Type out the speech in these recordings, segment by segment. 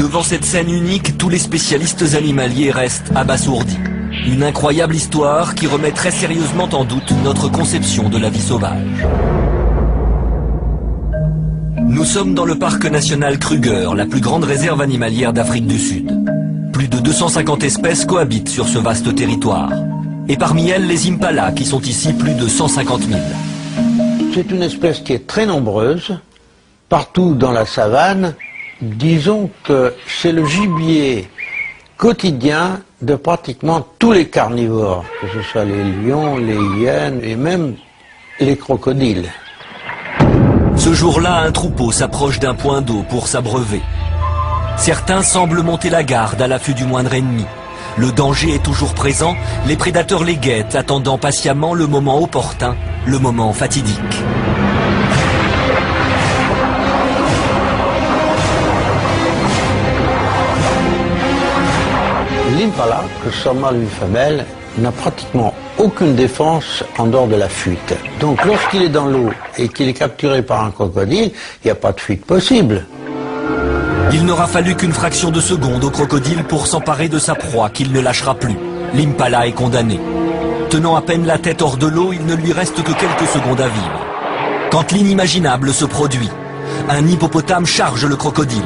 Devant cette scène unique, tous les spécialistes animaliers restent abasourdis. Une incroyable histoire qui remet très sérieusement en doute notre conception de la vie sauvage. Nous sommes dans le parc national Kruger, la plus grande réserve animalière d'Afrique du Sud. Plus de 250 espèces cohabitent sur ce vaste territoire. Et parmi elles, les impalas, qui sont ici plus de 150 000. C'est une espèce qui est très nombreuse, partout dans la savane. Disons que c'est le gibier quotidien de pratiquement tous les carnivores, que ce soit les lions, les hyènes et même les crocodiles. Ce jour-là, un troupeau s'approche d'un point d'eau pour s'abreuver. Certains semblent monter la garde à l'affût du moindre ennemi. Le danger est toujours présent, les prédateurs les guettent, attendant patiemment le moment opportun, le moment fatidique. L'impala, que ce soit mâle ou femelle, n'a pratiquement aucune défense en dehors de la fuite. Donc lorsqu'il est dans l'eau et qu'il est capturé par un crocodile, il n'y a pas de fuite possible. Il n'aura fallu qu'une fraction de seconde au crocodile pour s'emparer de sa proie qu'il ne lâchera plus. L'impala est condamné. Tenant à peine la tête hors de l'eau, il ne lui reste que quelques secondes à vivre. Quand l'inimaginable se produit, un hippopotame charge le crocodile.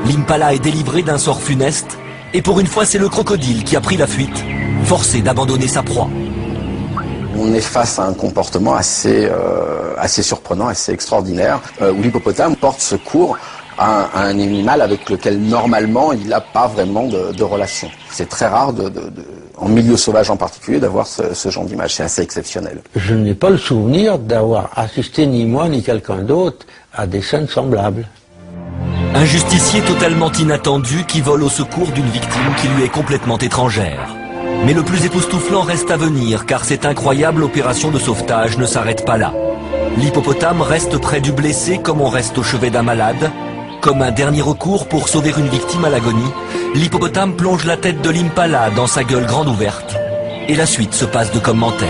L'impala est délivré d'un sort funeste, et pour une fois c'est le crocodile qui a pris la fuite, forcé d'abandonner sa proie. On est face à un comportement assez surprenant, assez extraordinaire, où l'hippopotame porte secours à un animal avec lequel normalement il n'a pas vraiment de relation. C'est très rare, en milieu sauvage en particulier, d'avoir ce genre d'image. C'est assez exceptionnel. Je n'ai pas le souvenir d'avoir assisté ni moi ni quelqu'un d'autre à des scènes semblables. Un justicier totalement inattendu qui vole au secours d'une victime qui lui est complètement étrangère. Mais le plus époustouflant reste à venir, car cette incroyable opération de sauvetage ne s'arrête pas là. L'hippopotame reste près du blessé comme on reste au chevet d'un malade. Comme un dernier recours pour sauver une victime à l'agonie, l'hippopotame plonge la tête de l'impala dans sa gueule grande ouverte. Et la suite se passe de commentaires.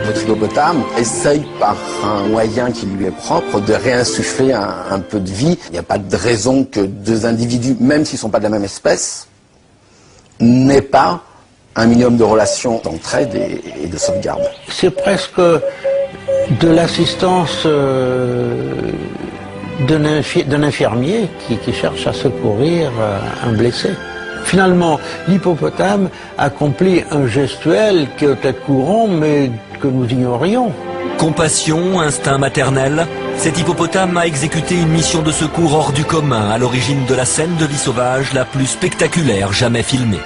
Votre hippopotame essaye par un moyen qui lui est propre de réinsuffler un peu de vie. Il n'y a pas de raison que deux individus, même s'ils ne sont pas de la même espèce, n'aient pas un minimum de relations d'entraide et de sauvegarde. C'est presque de l'assistance d'un infirmier qui cherche à secourir un blessé. Finalement, l'hippopotame accomplit un gestuel qui est peut-être courant, mais que nous ignorions. Compassion, instinct maternel, cet hippopotame a exécuté une mission de secours hors du commun à l'origine de la scène de vie sauvage la plus spectaculaire jamais filmée.